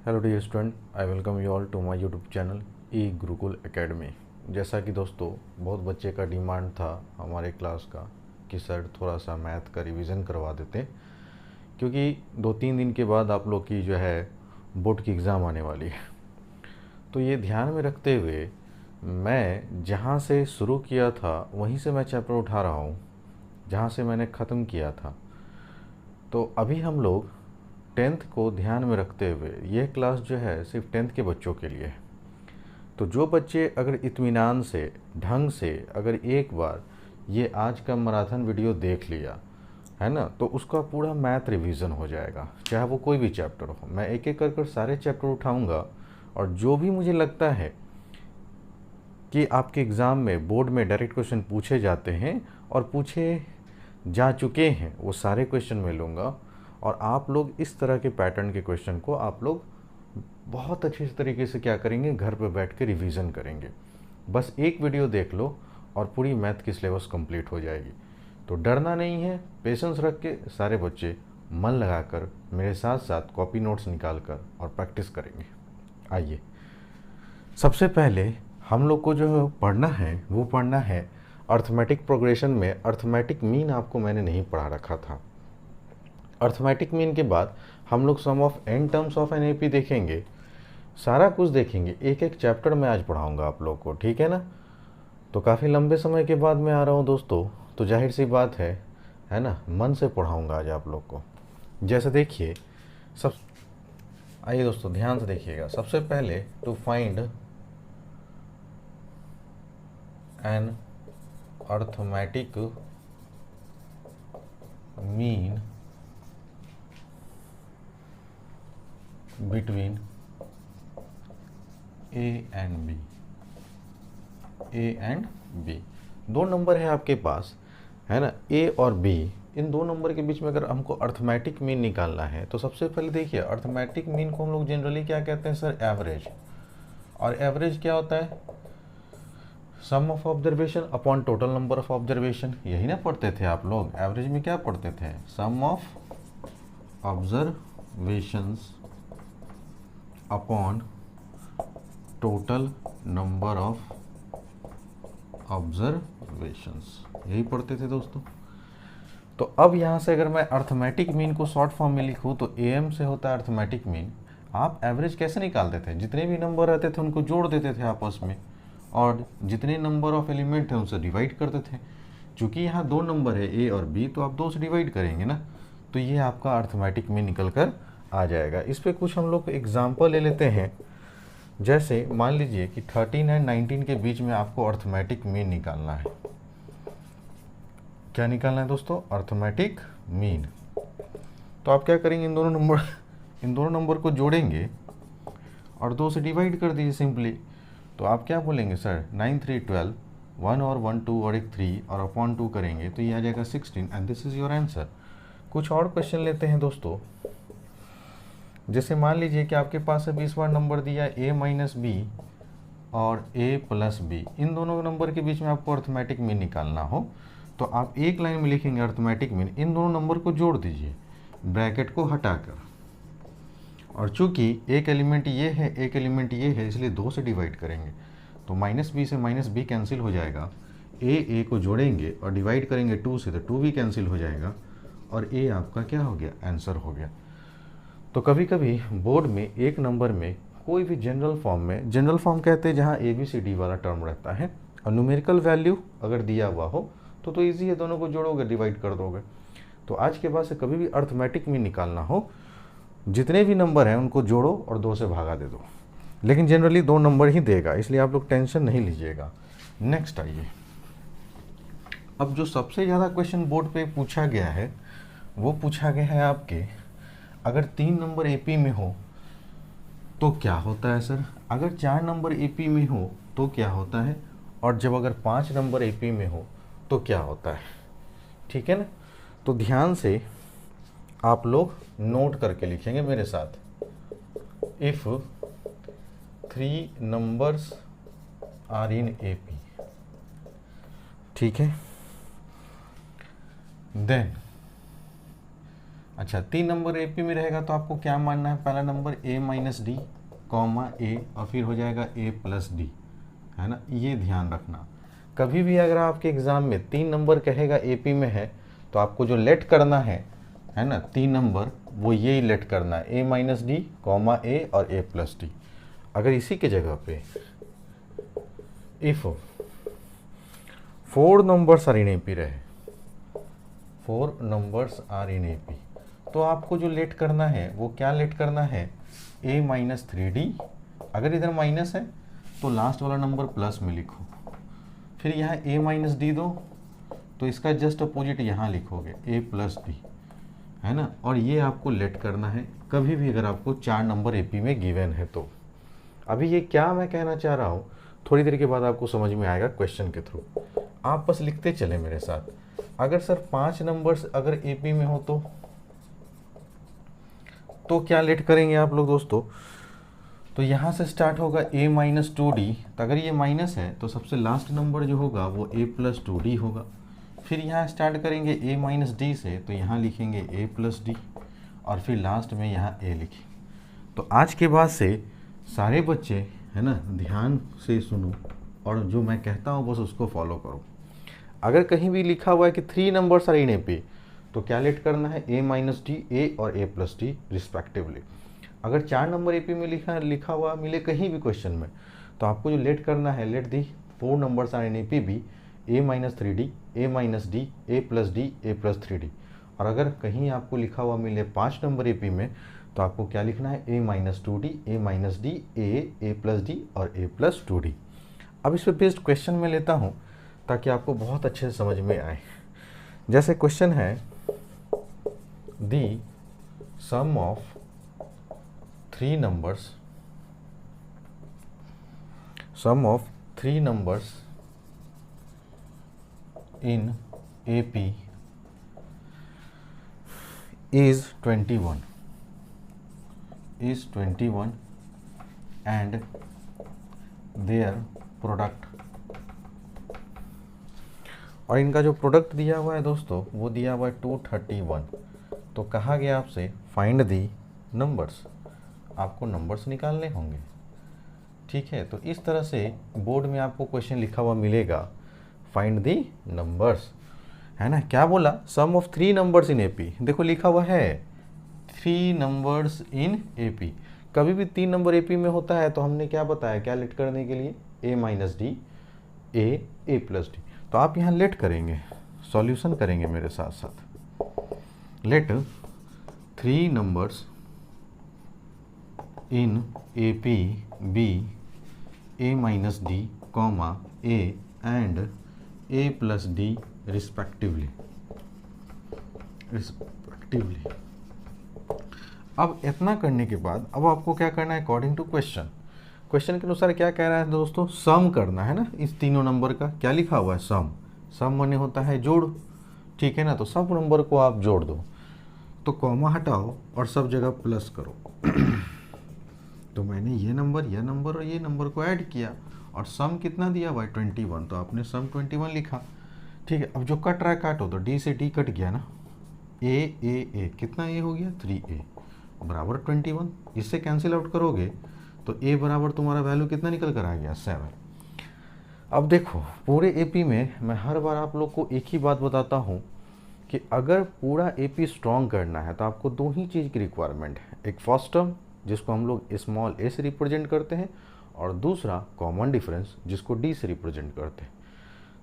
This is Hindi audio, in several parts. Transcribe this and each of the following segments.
Hello dear student, I welcome you all to my YouTube channel E Gurukul academy. जैसा कि दोस्तों बहुत बच्चे का डिमांड था हमारे क्लास का कि सर थोड़ा सा मैथ का रिवीजन करवा देते, क्योंकि 2-3 दिन के बाद आप लोग की जो है बोर्ड की एग्ज़ाम आने वाली है। तो ये ध्यान में रखते हुए मैं जहाँ से शुरू किया था वहीं से मैं चैप्टर उठा रहा हूँ जहाँ से मैंने ख़त्म किया था। तो अभी हम लोग 10th को ध्यान में रखते हुए यह क्लास जो है सिर्फ 10th के बच्चों के लिए है। तो जो बच्चे अगर इत्मीनान से ढंग से अगर एक बार ये आज का मैराथन वीडियो देख लिया है ना, तो उसका पूरा मैथ रिवीजन हो जाएगा, चाहे वो कोई भी चैप्टर हो। मैं एक एक कर सारे चैप्टर उठाऊंगा और जो भी मुझे लगता है कि आपके एग्ज़ाम में बोर्ड में डायरेक्ट क्वेश्चन पूछे जाते हैं और पूछे जा चुके हैं वो सारे क्वेश्चन मैं लूँगा और आप लोग इस तरह के पैटर्न के क्वेश्चन को आप लोग बहुत अच्छे तरीके से क्या करेंगे, घर पर बैठ के रिवीजन करेंगे। बस एक वीडियो देख लो और पूरी मैथ की सिलेबस कंप्लीट हो जाएगी। तो डरना नहीं है, पेशेंस रख के सारे बच्चे मन लगाकर मेरे साथ साथ कॉपी नोट्स निकाल कर और प्रैक्टिस करेंगे। आइए, सबसे पहले हम लोग को जो पढ़ना है वो पढ़ना है अर्थमेटिक प्रोग्रेशन में अर्थमेटिक मीन आपको मैंने नहीं पढ़ा रखा था। अर्थमेटिक मीन के बाद हम लोग sum of n terms of an AP देखेंगे, सारा कुछ देखेंगे। एक एक चैप्टर में आज पढ़ाऊंगा आप लोग को, ठीक है ना। तो काफ़ी लंबे समय के बाद मैं आ रहा हूँ दोस्तों, तो जाहिर सी बात है ना, मन से पढ़ाऊंगा आज आप लोग को। जैसे देखिए, सब आइए दोस्तों ध्यान से देखिएगा। सबसे पहले to find an arithmetic mean between A and B. A and B दो नंबर है आपके पास, है ना। ए और बी, इन दो नंबर के बीच में अगर हमको अर्थमेटिक मीन निकालना है तो सबसे पहले देखिए, अर्थमेटिक मीन को हम लोग जनरली क्या कहते हैं सर, एवरेज। और एवरेज क्या होता है, sum of observation upon total number of observation. यही ना पढ़ते थे आप लोग, एवरेज में क्या पढ़ते थे, sum of observations upon total number of observations, यही पढ़ते थे दोस्तों। तो अब यहाँ से अगर मैं अर्थमेटिक मीन को शॉर्ट फॉर्म में लिखूँ तो एम से होता है अर्थमेटिक मीन। आप एवरेज कैसे निकालते थे, जितने भी नंबर रहते थे उनको जोड़ देते थे आपस में और जितने नंबर ऑफ एलिमेंट थे उनसे डिवाइड करते थे। चूँकि यहाँ दो नंबर है ए और बी, तो आप 2 से डिवाइड करेंगे ना, तो ये आपका अर्थमेटिक मीन निकल कर आ जाएगा। इस पर कुछ हम लोग एग्जाम्पल ले लेते हैं। जैसे मान लीजिए कि 13 एंड 19 के बीच में आपको अर्थमेटिक मीन निकालना है। क्या निकालना है दोस्तों, अर्थमेटिक मीन। तो आप क्या करेंगे, इन दोनों नंबर को जोड़ेंगे और 2 से डिवाइड कर दीजिए सिंपली। तो आप क्या बोलेंगे सर, 9 3 12, 1 और 1 2 और एक 3 और अपॉन 2 करेंगे तो ये आ जाएगा 16 and this is your answer. कुछ और क्वेश्चन लेते हैं दोस्तों। जैसे मान लीजिए कि आपके पास अभी इस बार नंबर दिया a माइनस बी और a प्लस बी, इन दोनों नंबर के बीच में आपको अर्थमेटिक मीन निकालना हो तो आप एक लाइन में लिखेंगे अर्थमेटिक मीन, इन दोनों नंबर को जोड़ दीजिए ब्रैकेट को हटाकर। और चूंकि एक एलिमेंट ये है एक एलिमेंट ये है, इसलिए 2 से डिवाइड करेंगे तो माइनस बी से माइनस बी कैंसिल हो जाएगा। ए को जोड़ेंगे और डिवाइड करेंगे 2 से तो 2 भी कैंसिल हो जाएगा और ए आपका क्या हो गया, आंसर हो गया। तो कभी कभी बोर्ड में एक नंबर में कोई भी जनरल फॉर्म में, जनरल फॉर्म कहते हैं जहाँ ABCD वाला टर्म रहता है और न्यूमेरिकल वैल्यू अगर दिया हुआ हो तो ईजी है, दोनों को जोड़ोगे डिवाइड कर दोगे। तो आज के बाद से कभी भी अर्थमेटिक मीन निकालना हो, जितने भी नंबर हैं उनको जोड़ो और 2 से भागा दे दो, लेकिन जनरली 2 नंबर ही देगा, इसलिए आप लोग टेंशन नहीं लीजिएगा। नेक्स्ट आइए, अब जो सबसे ज़्यादा क्वेश्चन बोर्ड पे पूछा गया है वो पूछा गया है आपके, अगर 3 नंबर AP में हो तो क्या होता है सर, अगर 4 नंबर AP में हो तो क्या होता है, और जब अगर 5 नंबर AP में हो तो क्या होता है, ठीक है ना। तो ध्यान से आप लोग नोट करके लिखेंगे मेरे साथ। If 3 numbers are in AP, ठीक है, देन अच्छा 3 नंबर एपी में रहेगा तो आपको क्या मानना है, पहला number a minus D comma ए और फिर हो जाएगा a प्लस डी, है ना। ये ध्यान रखना, कभी भी अगर आपके एग्ज़ाम में 3 नंबर कहेगा एपी में है तो आपको जो लेट करना है ना 3 नंबर, वो यही लेट करना है, a माइनस डी कॉमा ए और a प्लस डी। अगर इसी के जगह पे if 4 numbers are in AP रहे, 4 नंबर्स आर इन एपी, तो आपको जो लेट करना है वो क्या लेट करना है, a माइनस 3d। अगर इधर माइनस है तो लास्ट वाला नंबर प्लस में लिखो, फिर यहाँ a माइनस डी दो तो इसका जस्ट अपोजिट यहाँ लिखोगे a प्लस डी, है ना। और ये आपको लेट करना है कभी भी अगर आपको 4 नंबर एपी में गिवन है तो। अभी ये क्या मैं कहना चाह रहा हूँ थोड़ी देर के बाद आपको समझ में आएगा क्वेश्चन के थ्रू, आप बस लिखते चले मेरे साथ। अगर सर 5 नंबर्स अगर एपी में हो तो क्या लेट करेंगे आप लोग दोस्तों, तो यहाँ से स्टार्ट होगा a माइनस 2d, तो अगर ये माइनस है तो सबसे लास्ट नंबर जो होगा वो a प्लस 2d होगा। फिर यहाँ स्टार्ट करेंगे a माइनस डी से, तो यहाँ लिखेंगे a प्लस डी और फिर लास्ट में यहाँ a लिखें। तो आज के बाद से सारे बच्चे, है ना, ध्यान से सुनो और जो मैं कहता हूँ बस उसको फॉलो करो। अगर कहीं भी लिखा हुआ है कि 3 नंबर्स आर इन एपी तो क्या लेट करना है, a माइनस डी ए और a प्लस डी रिस्पेक्टिवली। अगर 4 नंबर एपी में लिखा हुआ मिले कहीं भी क्वेश्चन में तो आपको जो लेट करना है, let the 4 numbers are in AP be a minus 3d a minus D a plus D a plus 3d। और अगर कहीं आपको लिखा हुआ मिले 5 नंबर एपी में तो आपको क्या लिखना है, a minus 2d a minus D a plus D और a प्लस 2d। अब इस पर बेस्ड क्वेश्चन में लेता हूँ ताकि आपको बहुत अच्छे से समझ में आए। जैसे क्वेश्चन है, the sum of 3 numbers, sum of 3 numbers in AP is 21 and their product, और इनका जो प्रोडक्ट दिया हुआ है दोस्तों वो दिया हुआ है 231। तो कहा गया आपसे फाइंड दी नंबर्स, आपको नंबर्स निकालने होंगे, ठीक है। तो इस तरह से बोर्ड में आपको क्वेश्चन लिखा हुआ मिलेगा, फाइंड दी नंबर्स, है ना। क्या बोला, सम ऑफ 3 नंबर्स इन एपी, देखो लिखा हुआ है 3 नंबर्स इन एपी। कभी भी 3 नंबर एपी में होता है तो हमने क्या बताया, क्या लेट करने के लिए, a minus D a plus D. तो आप यहाँ लेट करेंगे, सॉल्यूशन करेंगे मेरे साथ साथ। Let 3 numbers in AP be a minus D comma a and a plus D respectively. अब इतना करने के बाद अब आपको क्या करना है, अकॉर्डिंग टू क्वेश्चन, क्वेश्चन के अनुसार क्या कह रहा है दोस्तों, सम करना है ना इस तीनों नंबर का। क्या लिखा हुआ है, सम, सम माने होता है जोड़, ठीक है ना। तो सब नंबर को आप जोड़ दो, तो कॉमा हटाओ और सब जगह प्लस करो। तो मैंने ये नंबर और ये नंबर को ऐड किया और सम कितना दिया हुआ है 21, तो आपने सम 21 लिखा, ठीक है। अब जो कट रहा है काटो, तो डी से डी कट गया ना, ए कितना ए हो गया 3a बराबर 21। इससे कैंसिल आउट करोगे तो a बराबर तुम्हारा वैल्यू कितना निकल कर आ गया 7। अब देखो पूरे एपी में मैं हर बार आप लोग को एक ही बात बताता हूँ कि अगर पूरा एपी स्ट्रॉन्ग करना है तो आपको 2 ही चीज़ की रिक्वायरमेंट है, एक फर्स्ट टर्म जिसको हम लोग स्मॉल a से रिप्रेजेंट करते हैं और दूसरा कॉमन डिफरेंस जिसको d से रिप्रेजेंट करते हैं।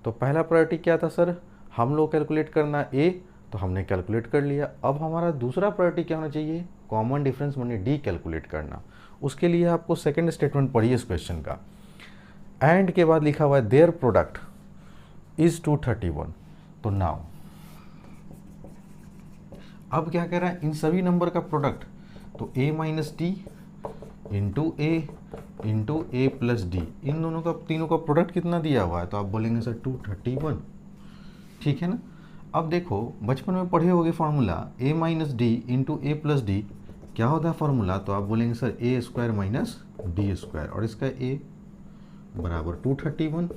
तो पहला प्रायोरिटी क्या था सर, हम लोग कैलकुलेट करना a, तो हमने कैलकुलेट कर लिया। अब हमारा दूसरा प्रायोरिटी क्या होना चाहिए, कॉमन डिफरेंस माने d कैलकुलेट करना। उसके लिए आपको सेकंड स्टेटमेंट पढ़िए इस क्वेश्चन का, एंड के बाद लिखा हुआ है देयर प्रोडक्ट इज 231। तो नाउ अब क्या कह रहा है, इन सभी नंबर का प्रोडक्ट, तो a minus d into a plus d, इन दोनों का तीनों का प्रोडक्ट कितना दिया हुआ है, तो आप बोलेंगे सर 231, ठीक है ना। अब देखो बचपन में पढ़े होगे formula a minus d into a plus D, क्या होता है फार्मूला, तो आप बोलेंगे sir a square minus D square, और इसका a बराबर 231।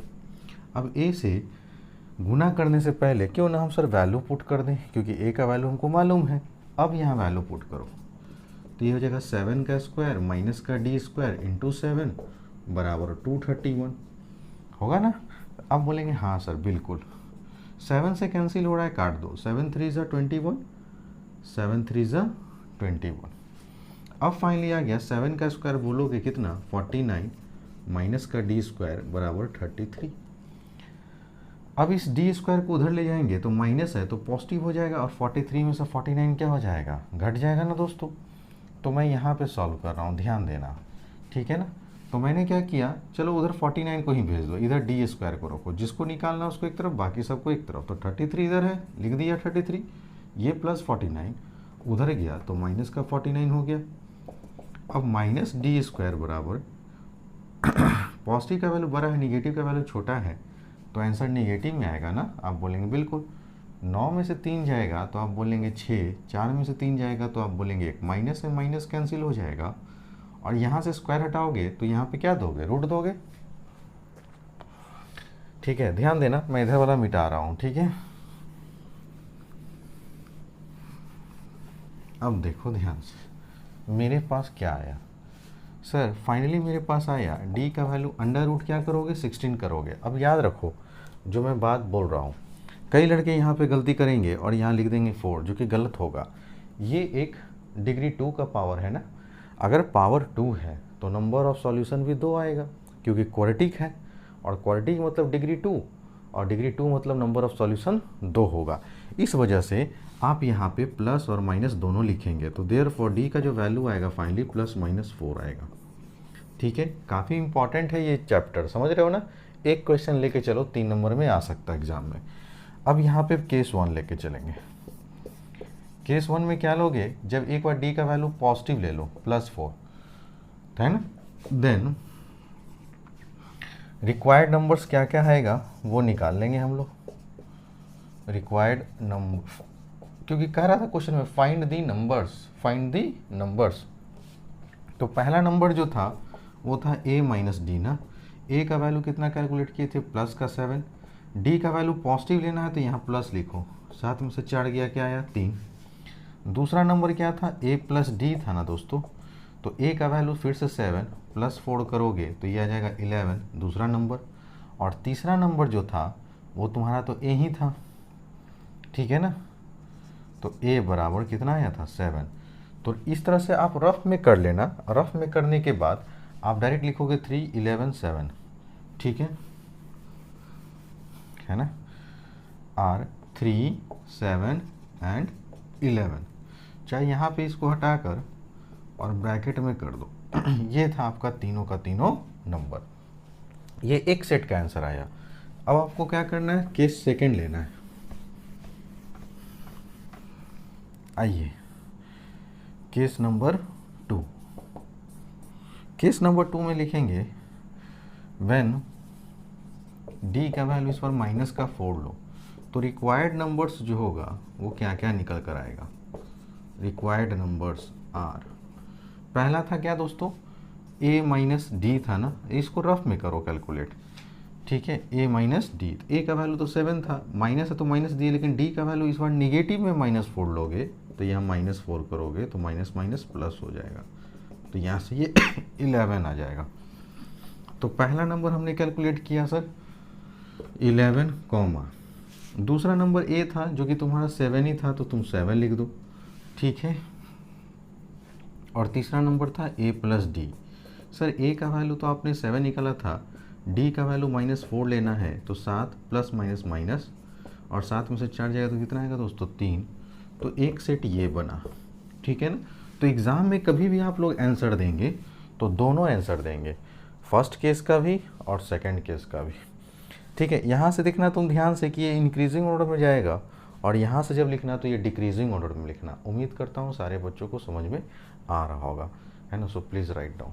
अब a से गुना करने से पहले क्यों ना हम सर वैल्यू पुट कर दें, क्योंकि a का वैल्यू हमको मालूम है। अब यहाँ वैल्यू पुट करो तो ये हो जाएगा 7 का स्क्वायर माइनस का डी स्क्वायर इंटू 7 बराबर 231 होगा ना। अब बोलेंगे हाँ सर बिल्कुल, 7 से कैंसिल हो रहा है, काट दो, 7 3 ज़ा 21, 7 3 ज़ा 21। अब फाइनली आ गया 7 का स्क्वायर बोलोगे कितना 49 माइनस का डी स्क्वायर बराबर 33। अब इस डी स्क्वायर को उधर ले जाएंगे तो माइनस है तो पॉजिटिव हो जाएगा और 43 में से 49 क्या हो जाएगा, घट जाएगा ना दोस्तों। तो मैं यहाँ पे सॉल्व कर रहा हूँ, ध्यान देना, ठीक है ना। तो मैंने क्या किया, चलो उधर 49 को ही भेज दो, इधर डी स्क्वायर को रखो, जिसको निकालना उसको एक तरफ बाकी सबको एक तरफ। तो 33 इधर है, लिख दिया 33, ये प्लस 49 उधर गया तो माइनस का 49 हो गया। अब माइनस डी स्क्वायर बराबर पॉजिटिव का वैल्यू बड़ा है, निगेटिव का वैल्यू छोटा है, तो आंसर निगेटिव में आएगा ना। आप बोलेंगे बिल्कुल। 9 में से 3 जाएगा तो आप बोलेंगे 6, 4 में से 3 जाएगा तो आप बोलेंगे 1, माइनस से माइनस कैंसिल हो जाएगा और यहाँ से स्क्वायर हटाओगे तो यहाँ पे क्या दोगे, रूट दोगे, ठीक है। ध्यान देना, मैं इधर वाला मिटा रहा हूँ, ठीक है। अब देखो ध्यान से, मेरे पास क्या आया सर, फाइनली मेरे पास आया d का वैल्यू अंडर रूट क्या करोगे 16 करोगे। अब याद रखो जो मैं बात बोल रहा हूँ, कई लड़के यहाँ पे गलती करेंगे और यहाँ लिख देंगे 4, जो कि गलत होगा। ये एक डिग्री 2 का पावर है ना, अगर पावर 2 है तो नंबर ऑफ सॉल्यूशन भी 2 आएगा, क्योंकि क्वाड्रेटिक है और क्वाड्रेटिक मतलब डिग्री 2 और डिग्री 2 मतलब नंबर ऑफ सॉल्यूशन 2 होगा। इस वजह से आप यहाँ पे प्लस और माइनस दोनों लिखेंगे, तो देयरफॉर डी का जो वैल्यू आएगा फाइनली प्लस माइनस 4 आएगा, ठीक है। काफ़ी इंपॉर्टेंट है ये चैप्टर, समझ रहे हो ना। एक क्वेश्चन लेके चलो 3 नंबर में आ सकता है एग्जाम में। अब यहाँ पे केस 1 लेके चलेंगे। केस 1 में क्या लोगे, जब एक बार डी का वैल्यू पॉजिटिव ले लो +4, है ना, देन रिक्वायर्ड नंबर्स क्या क्या आएगा वो निकाल लेंगे हम लोग। रिक्वायर्ड नंबर, क्योंकि कह रहा था क्वेश्चन में find the numbers, find the numbers. तो पहला नंबर जो था वो था a माइनस डी ना। a का वैल्यू कितना कैलकुलेट किए थे, प्लस का 7। d का वैल्यू पॉजिटिव लेना है तो यहाँ प्लस लिखो, 7 में से 4 गया, क्या आया 3। दूसरा नंबर क्या था, a प्लस डी था ना दोस्तों, तो a का वैल्यू फिर से 7 प्लस 4 करोगे तो ये आ जाएगा 11, दूसरा नंबर। और तीसरा नंबर जो था वो तुम्हारा तो a ही था, ठीक है ना। तो a बराबर कितना आया था 7। तो इस तरह से आप रफ में कर लेना, रफ में करने के बाद आप डायरेक्ट लिखोगे 3 11 7, ठीक है ना। आर 3 7 एंड 11, चाहे यहाँ पे इसको हटाकर और ब्रैकेट में कर दो ये था आपका तीनों का तीनों नंबर, ये एक सेट का आंसर आया। अब आपको क्या करना है, केस सेकंड लेना है। आइए केस नंबर 2। केस नंबर 2 में लिखेंगे व्हेन डी का वैल्यू इस पर माइनस का 4 लो तो रिक्वायर्ड नंबर्स जो होगा वो क्या क्या निकल कर आएगा। रिक्वायर्ड नंबर्स आर, पहला था क्या दोस्तों, a माइनस डी था ना, इसको रफ में करो कैलकुलेट, ठीक है। a माइनस डी, a का वैल्यू तो 7 था, माइनस है तो माइनस दिए, लेकिन d का वैल्यू इस बार निगेटिव में -4 लोगे तो यहाँ -4 करोगे तो माइनस माइनस प्लस हो जाएगा, तो यहाँ से ये 11 आ जाएगा। तो पहला नंबर हमने कैलकुलेट किया सर 11 कॉमा, दूसरा नंबर a था जो कि तुम्हारा 7 ही था तो तुम 7 लिख दो, ठीक है। और तीसरा नंबर था a plus D. Sir a का वैल्यू तो आपने 7 निकाला था, d का वैल्यू -4 लेना है तो 7 प्लस माइनस माइनस, और 7 में से 4 जाएगा तो कितना आएगा दोस्तों 3, तो एक सेट ये बना, ठीक है ना। तो एग्ज़ाम में कभी भी आप लोग आंसर देंगे तो दोनों आंसर देंगे, फर्स्ट केस का भी और सेकंड केस का भी, ठीक है। यहाँ से देखना तुम ध्यान से कि ये इंक्रीजिंग ऑर्डर में जाएगा, और यहाँ से जब लिखना तो ये डिक्रीजिंग ऑर्डर में लिखना। उम्मीद करता हूँ सारे बच्चों को समझ में आ रहा होगा, है ना। So please write down.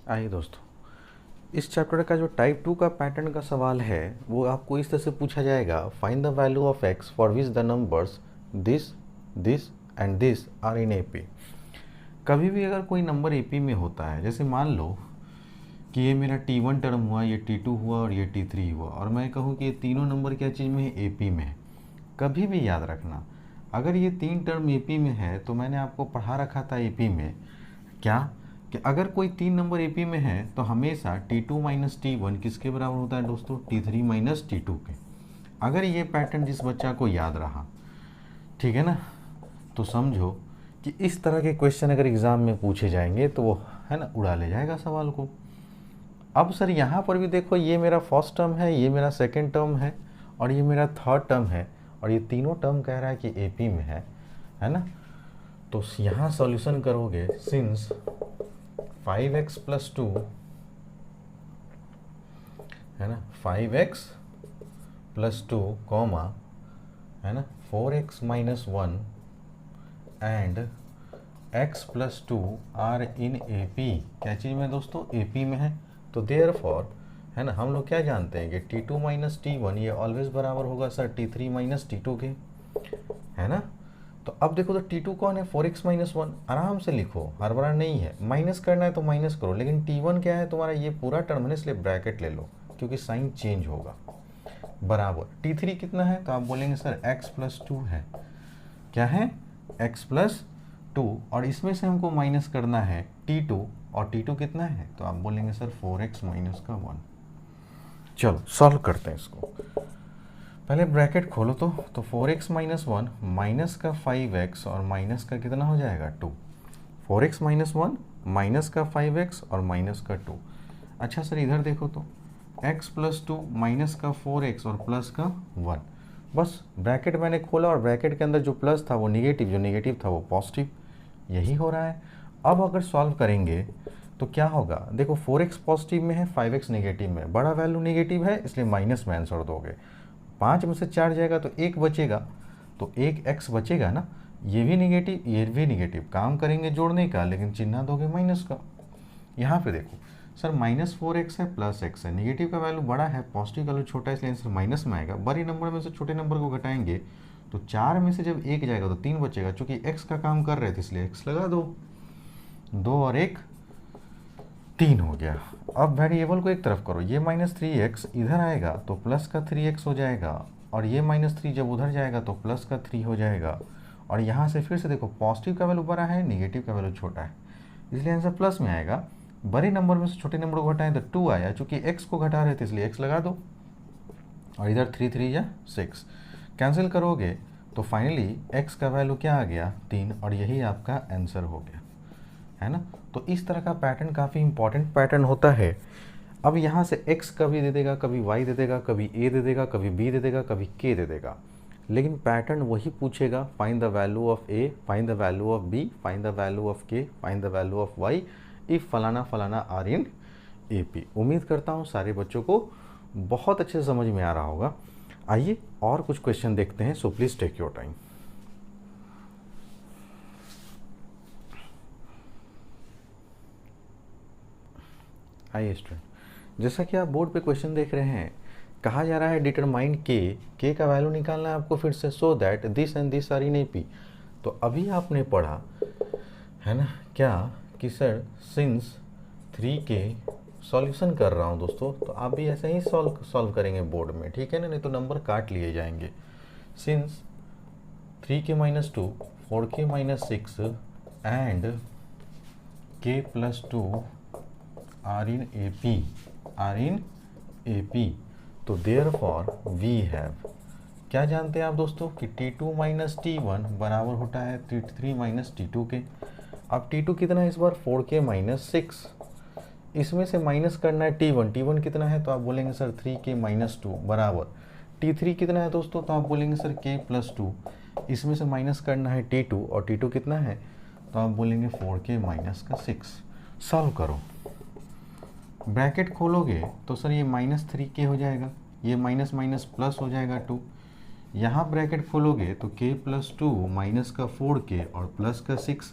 आइए दोस्तों, इस चैप्टर का जो टाइप 2 का पैटर्न का सवाल है वो आपको इस तरह से पूछा जाएगा, find the value of x for which the numbers this this and this are in AP। कभी भी अगर कोई नंबर एपी में होता है, जैसे मान लो कि ये मेरा T1 टर्म हुआ, ये T2 हुआ और ये T3 हुआ, और मैं कहूँ कि ये तीनों नंबर क्या चीज़ में है, एपी में है। कभी भी याद रखना, अगर ये 3 टर्म एपी में है तो मैंने आपको पढ़ा रखा था एपी में क्या, कि अगर कोई 3 नंबर एपी में है तो हमेशा T2 माइनस T1 किसके बराबर होता है दोस्तों, T3 माइनस T2 के। अगर ये पैटर्न जिस बच्चा को याद रहा, ठीक है ना, तो समझो कि इस तरह के क्वेश्चन अगर एग्ज़ाम में पूछे जाएंगे तो वो है ना उड़ा ले जाएगा सवाल को। अब सर यहाँ पर भी देखो, ये मेरा फर्स्ट टर्म है, ये मेरा सेकंड टर्म है और ये मेरा थर्ड टर्म है, और ये तीनों टर्म कह रहा है कि एपी में है ना। तो यहाँ सॉल्यूशन करोगे, सिंस 5x प्लस 2 है ना, 5x प्लस 2 कॉमा है ना 4x minus 1 and x plus 2 are in A P. क्या चीज़ में दोस्तों, ए पी में है। तो देयरफॉर है ना, हम लोग क्या जानते हैं कि T2 माइनस T1 ये ऑलवेज बराबर होगा सर T3 माइनस T2 के, है ना। तो अब देखो तो T2 कौन है, 4x माइनस 1, आराम से लिखो, हर बार नहीं है, माइनस करना है तो माइनस करो, लेकिन T1 क्या है तुम्हारा, ये पूरा टर्म है इसलिए ब्रैकेट ले लो क्योंकि साइन चेंज होगा, बराबर T3 कितना है, तो आप बोलेंगे सर x प्लस 2 है, क्या है, x प्लस 2, और इसमें से हमको माइनस करना है T2, और T2 कितना है, तो आप बोलेंगे सर 4x माइनस का 1। चलो सॉल्व करते हैं इसको, पहले ब्रैकेट खोलो तो 4x माइनस 1 माइनस का 5x और माइनस का कितना हो जाएगा 2, 4x माइनस 1 माइनस का 5x और माइनस का 2। अच्छा सर इधर देखो तो x प्लस 2 माइनस का 4x और प्लस का 1, बस ब्रैकेट मैंने खोला और ब्रैकेट के अंदर जो प्लस था वो निगेटिव, जो निगेटिव था वो पॉजिटिव, यही हो रहा है। अब अगर सॉल्व करेंगे तो क्या होगा, देखो 4x पॉजिटिव में है, 5x नेगेटिव में, बड़ा वैल्यू नेगेटिव है इसलिए माइनस में आंसर दोगे, 5 में से 4 जाएगा तो 1 बचेगा, तो एक x बचेगा ना, ये भी निगेटिव ये भी निगेटिव, काम करेंगे जोड़ने का लेकिन चिन्ह दोगे माइनस का। यहाँ पे देखो सर माइनस 4x है प्लस x है, निगेटिव का वैल्यू बड़ा है, पॉजिटिव का वैल्यू छोटा है, इसलिए आंसर माइनस में आएगा। बड़े नंबर में से छोटे नंबर को घटाएंगे तो 4 में से जब 1 जाएगा तो 3 बचेगा, चूंकि x का काम कर रहे थे इसलिए x लगा दो, 2 और 1 3 हो गया। अब वेरिएबल को एक तरफ करो, ये माइनस 3x इधर आएगा तो प्लस का 3x हो जाएगा, और ये माइनस 3 जब उधर जाएगा तो प्लस का 3 हो जाएगा, और यहाँ से फिर से देखो पॉजिटिव का वैल्यू बड़ा है, निगेटिव का वैल्यू छोटा है, इसलिए आंसर प्लस में आएगा। बड़े नंबर में से छोटे नंबर को घटाएं तो 2 आया, चूंकि x को घटा रहे थे इसलिए x लगा दो, और इधर 3 3 या 6 कैंसिल करोगे तो फाइनली x का वैल्यू क्या आ गया 3, और यही आपका आंसर हो गया, है ना। तो इस तरह का पैटर्न काफ़ी इंपॉर्टेंट पैटर्न होता है। अब यहाँ से x कभी दे देगा, कभी y दे देगा, कभी a दे देगा, कभी b दे देगा, कभी k दे देगा, लेकिन पैटर्न वही पूछेगा, find the value of a, find the value of b, find the value of k, find the value of y if फलाना फलाना आर इन ए पी। उम्मीद करता हूँ सारे बच्चों को बहुत अच्छे से समझ में आ रहा होगा। आइए और कुछ क्वेश्चन देखते हैं, so please take your time. आइए स्टूडेंट, जैसा कि आप बोर्ड पे क्वेश्चन देख रहे हैं, कहा जा रहा है डिटरमाइन के का वैल्यू निकालना है आपको फिर से, so that this and this are in A P. तो अभी आपने पढ़ा है ना क्या कि सर सिंस 3k सॉल्यूशन कर रहा हूँ दोस्तों, तो आप भी ऐसे ही सॉल्व करेंगे बोर्ड में, ठीक है ना, नहीं तो नंबर काट लिए जाएंगे। Since 3k minus 2 4k minus 6 and k plus 2 are in A P, तो देयरफॉर वी हैव, क्या जानते हैं आप दोस्तों कि T2 माइनस T1 बराबर होता है T3 माइनस T2 के। अब T2 कितना है इस बार 4k माइनस 6, इसमें से माइनस करना है T1 कितना है, तो आप बोलेंगे सर 3k माइनस 2 बराबर T3 कितना है दोस्तों, तो आप बोलेंगे सर k प्लस 2, इसमें से माइनस करना है T2, और T2 कितना है, तो आप बोलेंगे 4k माइनस का 6। सॉल्व करो, ब्रैकेट खोलोगे तो सर ये माइनस 3k हो जाएगा, ये माइनस माइनस प्लस हो जाएगा 2, यहाँ ब्रैकेट खोलोगे तो k प्लस 2 माइनस का 4k और प्लस का 6।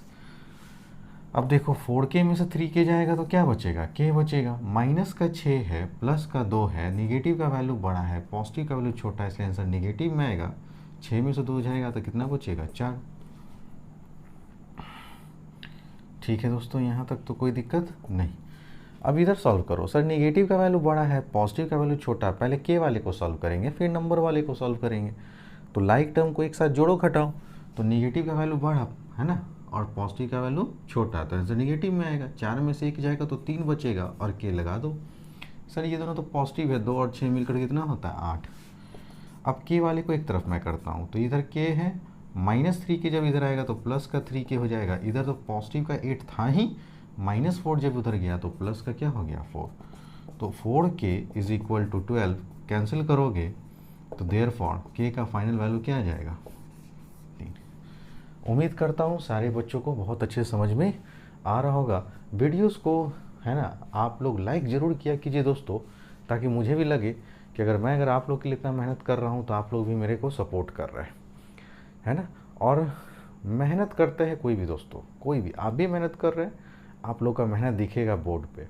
अब देखो 4k में से 3k जाएगा तो क्या बचेगा, k बचेगा, माइनस का 6 है, प्लस का 2 है, निगेटिव का वैल्यू बड़ा है, पॉजिटिव का वैल्यू छोटा है, इसलिए आंसर निगेटिव में आएगा। 6 में से 2 जाएगा तो कितना बचेगा 4, ठीक है दोस्तों, यहाँ तक तो कोई दिक्कत नहीं। अब इधर सॉल्व करो। सर नेगेटिव का वैल्यू बड़ा है, पॉजिटिव का वैल्यू छोटा है, पहले के वाले को सॉल्व करेंगे फिर नंबर वाले को सॉल्व करेंगे। तो लाइक टर्म को एक साथ जोड़ो घटाओ, तो नेगेटिव का वैल्यू बड़ा है ना और पॉजिटिव का वैल्यू छोटा, तो आंसर नेगेटिव में आएगा। 4 में से 1 जाएगा तो 3 बचेगा और के लगा दो। सर ये दोनों तो पॉजिटिव है, 2 और 6 मिलकर कितना होता है 8। अब के वाले को एक तरफ मैं करता हूँ, तो इधर के है -3 के, जब इधर आएगा तो प्लस का 3 के हो जाएगा। इधर तो पॉजिटिव का 8 था ही, -4 जब उधर गया तो प्लस का क्या हो गया 4। तो 4k is equal to 12, cancel करोगे तो देयरफॉर k का फाइनल वैल्यू क्या आ जाएगा 3। उम्मीद करता हूँ सारे बच्चों को बहुत अच्छे समझ में आ रहा होगा। वीडियोस को है ना आप लोग लाइक ज़रूर किया कीजिए दोस्तों, ताकि मुझे भी लगे कि अगर आप लोग के लिए इतना मेहनत कर रहा हूँ तो आप लोग भी मेरे को सपोर्ट कर रहे हैं, है ना। और मेहनत करते हैं कोई भी दोस्तों, कोई भी, आप भी मेहनत कर रहे हैं, आप लोग का मेहनत दिखेगा बोर्ड पे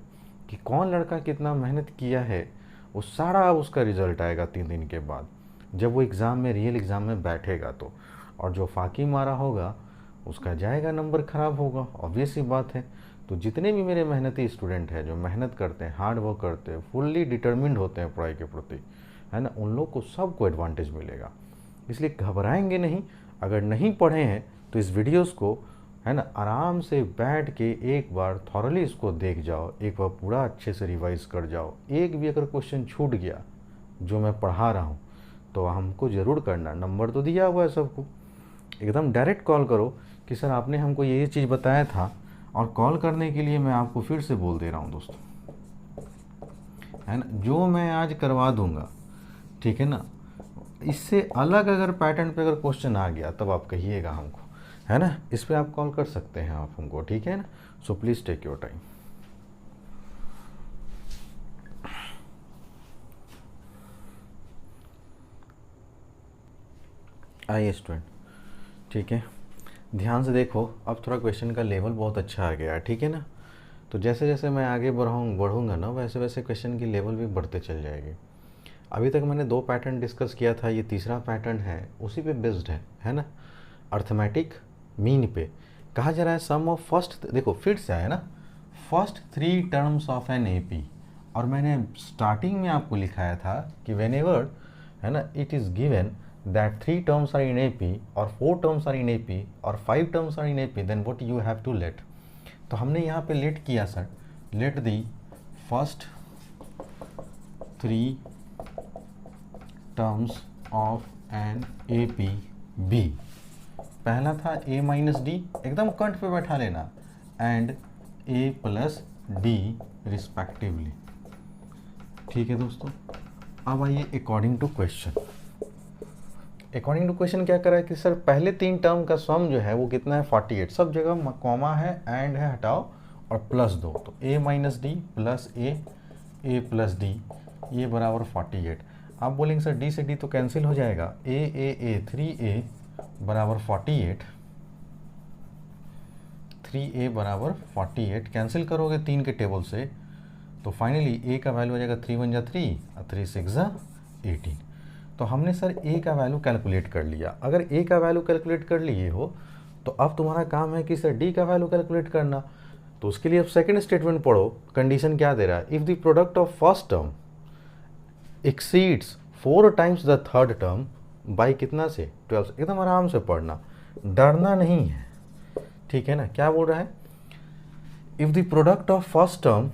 कि कौन लड़का कितना मेहनत किया है, वो सारा उसका रिजल्ट आएगा 3 दिन के बाद जब वो एग्ज़ाम में, रियल एग्ज़ाम में बैठेगा तो। और जो फाकी मारा होगा उसका जाएगा, नंबर ख़राब होगा, ऑब्वियस सी बात है। तो जितने भी मेरे मेहनती स्टूडेंट हैं जो मेहनत करते हैं, हार्ड वर्क करते हैं, फुल्ली डिटर्मिन्ड होते हैं पढ़ाई के प्रति, है ना, उन लोग को सबको एडवांटेज मिलेगा। इसलिए घबराएंगे नहीं। अगर नहीं पढ़े हैं तो इस वीडियोस को है ना आराम से बैठ के एक बार थॉरली इसको देख जाओ, एक बार पूरा अच्छे से रिवाइज कर जाओ। एक भी अगर क्वेश्चन छूट गया जो मैं पढ़ा रहा हूँ तो हमको ज़रूर करना, नंबर तो दिया हुआ है सबको। एकदम डायरेक्ट कॉल करो कि सर आपने हमको ये चीज़ बताया था, और कॉल करने के लिए मैं आपको फिर से बोल दे रहा हूँ दोस्तों, है ना, जो मैं आज करवा दूँगा, ठीक है ना, इससे अलग अगर पैटर्न पे अगर क्वेश्चन आ गया तब आप कहिएगा हमको, है ना। इस पे आप कॉल कर सकते हैं आप हमको, ठीक है ना। So please take your time. आइए स्टूडेंट, ठीक है, ध्यान से देखो। अब थोड़ा क्वेश्चन का लेवल बहुत अच्छा आ गया है, ठीक है ना। तो जैसे जैसे मैं आगे बढ़ूँगा ना, वैसे वैसे क्वेश्चन की लेवल भी बढ़ते चल जाएगी। अभी तक मैंने 2 पैटर्न डिस्कस किया था, ये तीसरा पैटर्न है, उसी पे बेस्ड है ना, अर्थमेटिक मीन पे। कहा जा रहा है सम ऑफ फर्स्ट, देखो फिर से आया ना, first 3 terms of an AP. और मैंने स्टार्टिंग में आपको लिखाया था कि व्हेनेवर, है ना, it is given that 3 terms are in AP or 4 terms are in AP or 5 terms are in AP, then what you have to let। तो हमने यहाँ पे let किया sir, let the first 3 terms of an AP be, पहला था A minus D, एकदम कंठ पे बैठा लेना, and A plus D respectively. ठीक है दोस्तों, अब आइए according to question. According to question क्या करा है कि सर पहले 3 टर्म का सम जो है वो कितना है 48, सब जगह कॉमा है, एंड है, हटाओ और प्लस दो, तो a minus D plus a plus D, ये बराबर 48। आप बोलेंगे सर d से d तो कैंसिल हो जाएगा, a 3a बराबर 48, 3a बराबर 48 कैंसिल करोगे 3 के टेबल से, तो फाइनली a का वैल्यू हो जाएगा 3 × 3 और 3 × 6 = 18। तो हमने सर a का वैल्यू कैलकुलेट कर लिया। अगर a का वैल्यू कैलकुलेट कर लिए हो तो अब तुम्हारा काम है कि सर d का वैल्यू कैलकुलेट करना। तो उसके लिए अब सेकंड स्टेटमेंट पढ़ो, कंडीशन क्या दे रहा है, if the product of first term exceeds 4 times the third term by कितना से 12। एकदम आराम से पढ़ना, डरना नहीं है, ठीक है ना। क्या बोल रहा है, if the product of first term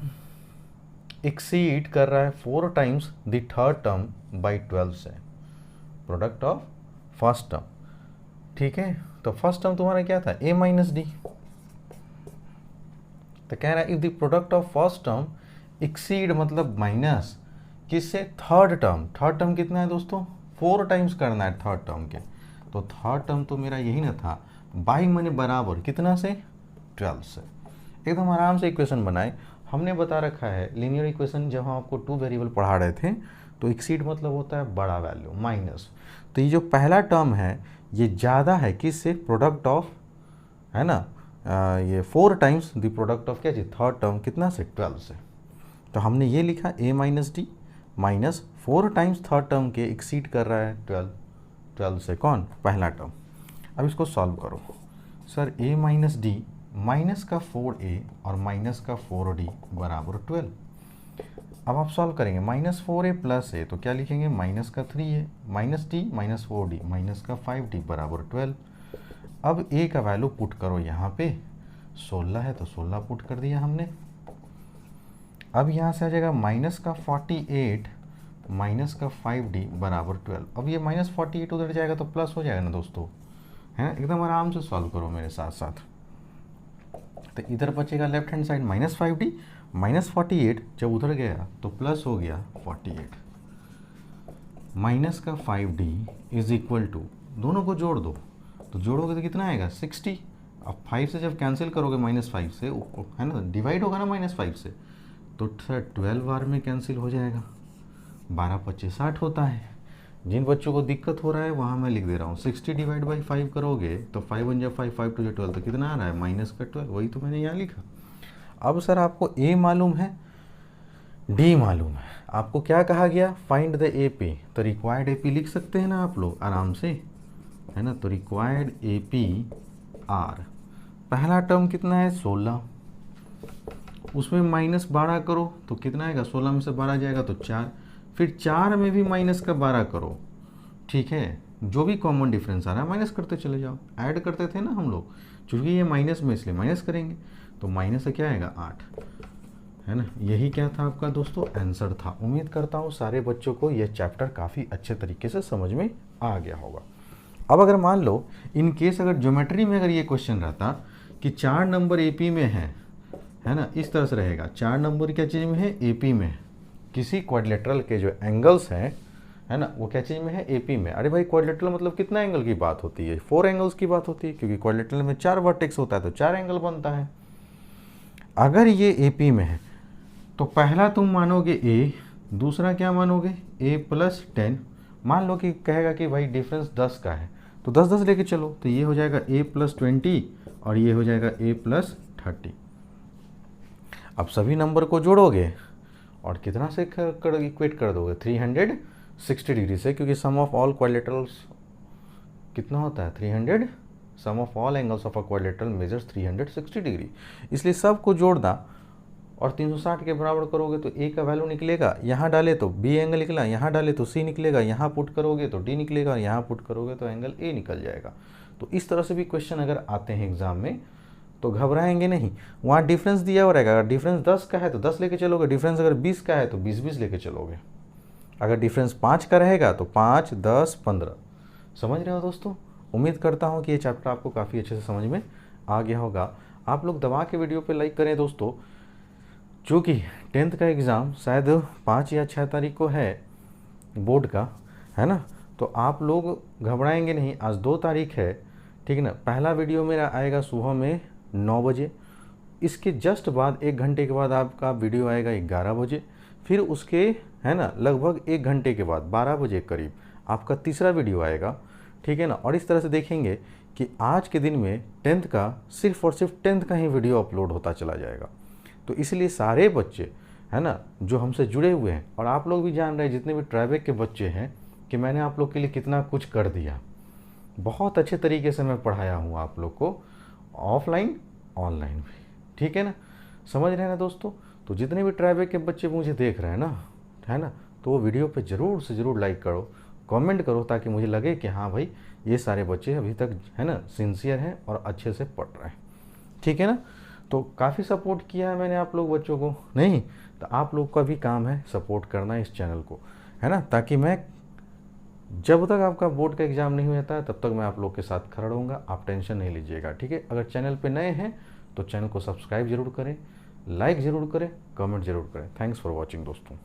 exceed कर रहा है 4 times the third term by 12 से, प्रोडक्ट ऑफ फर्स्ट टर्म, ठीक है। तो फर्स्ट टर्म तुम्हारा क्या था a माइनस डी, तो कह रहा है if the product of first term exceed मतलब माइनस किससे, थर्ड टर्म कितना है दोस्तों 4 टाइम्स करना है थर्ड टर्म के, तो थर्ड टर्म तो मेरा यही ना था, बाई मैंने बराबर कितना से 12 से। एकदम आराम से इक्वेशन बनाए। हमने बता रखा है लीनियर इक्वेशन, जब हम आपको 2 वेरिएबल पढ़ा रहे थे तो एक्सीड मतलब होता है बड़ा वैल्यू, माइनस, तो ये जो पहला टर्म है ये ज़्यादा है किससे, प्रोडक्ट ऑफ, है ना, ये 4 टाइम्स द प्रोडक्ट ऑफ क्या जी थर्ड टर्म कितना से 12 से। तो हमने ये लिखा a minus D minus 4 times third term के एक्सीड कर रहा है 12 से कौन, पहला टर्म। अब इसको सॉल्व करो। Sir a minus D minus का 4a और माइनस का 4d बराबर 12। अब आप सॉल्व करेंगे, -4a प्लस a तो क्या लिखेंगे, माइनस का 3a minus d minus 4d minus का 5d बराबर 12। अब a का वैल्यू पुट करो यहाँ पे, 16 है तो 16 पुट कर दिया हमने। अब यहाँ से आ जाएगा माइनस का 48 माइनस का 5d बराबर 12। अब ये -48 उधर जाएगा तो प्लस हो जाएगा ना दोस्तों, है ना। एकदम आराम से सॉल्व करो मेरे साथ साथ। तो इधर बचेगा लेफ्ट हैंड साइड -5d -48 जब उधर गया तो प्लस हो गया 48 माइनस का 5d इज इक्वल टू, दोनों को जोड़ दो तो जोड़ोगे तो कितना आएगा 60। अब 5 से जब कैंसिल करोगे -5 से, है ना, डिवाइड होगा ना -5 से, तो 12 बार में कैंसिल हो जाएगा। 12 25 60 होता है। जिन बच्चों को दिक्कत हो रहा है वहाँ मैं लिख दे रहा हूँ, 60 डिवाइड बाई 5 करोगे तो 5 1 5 5 2 12 तो कितना आ रहा है -12, वही तो मैंने यहाँ लिखा। अब सर आपको a मालूम है, d मालूम है, आपको क्या कहा गया, फाइंड द AP, तो रिक्वायर्ड AP लिख सकते हैं ना आप लोग आराम से, है ना। तो रिक्वायर्ड AP R, पहला टर्म कितना है 16, उसमें -12 करो तो कितना आएगा, 16 में से 12 जाएगा तो 4, फिर 4 में भी माइनस का 12 करो, ठीक है। जो भी कॉमन डिफरेंस आ रहा है माइनस करते चले जाओ, ऐड करते थे ना हम लोग, चूँकि ये माइनस में इसलिए माइनस करेंगे, तो माइनस से क्या आएगा 8, है ना। यही क्या था आपका दोस्तों आंसर था। उम्मीद करता हूँ सारे बच्चों को यह चैप्टर काफ़ी अच्छे तरीके से समझ में आ गया होगा। अब अगर मान लो इन केस अगर ज्योमेट्री में अगर ये क्वेश्चन रहता कि 4 नंबर AP में है ना, इस तरह से रहेगा, 4 नंबर क्या चीज़ में है, AP में है। किसी क्वाड्रिलेटरल के जो एंगल्स हैं, है ना, वो क्या चीज़ में है, AP में। अरे भाई क्वाड्रिलेटरल मतलब कितना एंगल की बात होती है, 4 एंगल्स की बात होती है, क्योंकि क्वाड्रिलेटरल में 4 वर्टेक्स होता है तो 4 एंगल बनता है। अगर ये AP में है तो पहला तुम मानोगे A, दूसरा क्या मानोगे A + 10। मान लो कि कहेगा कि भाई डिफरेंस 10 का है तो 10 10 लेके चलो, तो ये हो जाएगा A + 20 और ये हो जाएगा A + 30। अब सभी नंबर को जोड़ोगे और कितना से इक्वेट कर दोगे, 360 डिग्री से, क्योंकि सम ऑफ ऑल क्वाड्रिलेटरल्स कितना होता है 300, sum of all angles of a quadrilateral measures 360 degree, इसलिए सबको जोड़ना और 360 के बराबर करोगे तो A का वैल्यू निकलेगा, यहाँ डाले तो B एंगल निकला, यहाँ डाले तो C निकलेगा, यहाँ पुट करोगे तो D निकलेगा, यहाँ पुट करोगे तो एंगल A निकल जाएगा। तो इस तरह से भी क्वेश्चन अगर आते हैं एग्जाम में तो घबराएंगे नहीं, वहाँ डिफरेंस दिया हुआ रहेगा। अगर डिफरेंस 10 का है तो 10 लेके चलोगे, डिफरेंस अगर 20 का है तो 20 20 लेके चलोगे, अगर डिफरेंस 5 का रहेगा तो 5 10 15। समझ रहे हो दोस्तों। उम्मीद करता हूँ कि ये चैप्टर आपको काफ़ी अच्छे से समझ में आ गया होगा। आप लोग दबा के वीडियो पे लाइक करें दोस्तों, चूँकि 10th का एग्ज़ाम शायद 5 या 6 तारीख को है बोर्ड का, है ना। तो आप लोग घबराएंगे नहीं, आज 2 तारीख है, ठीक है ना। पहला वीडियो मेरा आएगा सुबह में 9 बजे, इसके जस्ट बाद 1 घंटे के बाद आपका वीडियो आएगा 11 बजे, फिर उसके, है ना, लगभग 1 घंटे के बाद 12 बजे करीब आपका तीसरा वीडियो आएगा, ठीक है ना। और इस तरह से देखेंगे कि आज के दिन में 10th का सिर्फ और सिर्फ 10th का ही वीडियो अपलोड होता चला जाएगा। तो इसलिए सारे बच्चे, है ना, जो हमसे जुड़े हुए हैं, और आप लोग भी जान रहे हैं जितने भी ट्राइबेक के बच्चे हैं कि मैंने आप लोग के लिए कितना कुछ कर दिया, बहुत अच्छे तरीके से मैं पढ़ाया हूँ आप लोग को, ऑफलाइन ऑनलाइन भी, ठीक है ना। समझ रहे हैं ना दोस्तों। तो जितने भी ट्राइबेक के बच्चे मुझे देख रहे हैं ना, है ना, तो वो वीडियो पे ज़रूर से ज़रूर लाइक करो, कमेंट करो, ताकि मुझे लगे कि हाँ भाई ये सारे बच्चे अभी तक, है ना, सिंसियर हैं और अच्छे से पढ़ रहे हैं, ठीक है ना। तो काफ़ी सपोर्ट किया है मैंने आप लोग बच्चों को, नहीं तो आप लोग का भी काम है सपोर्ट करना इस चैनल को, है ना, ताकि मैं जब तक आपका बोर्ड का एग्ज़ाम नहीं हो जाता है तब तक मैं आप लोग के साथ खड़ा रहूँगा, आप टेंशन नहीं लीजिएगा, ठीक है। अगर चैनल पे नए हैं तो चैनल को सब्सक्राइब जरूर करें, लाइक ज़रूर करें, कमेंट ज़रूर करें। थैंक्स फॉर वॉचिंग दोस्तों।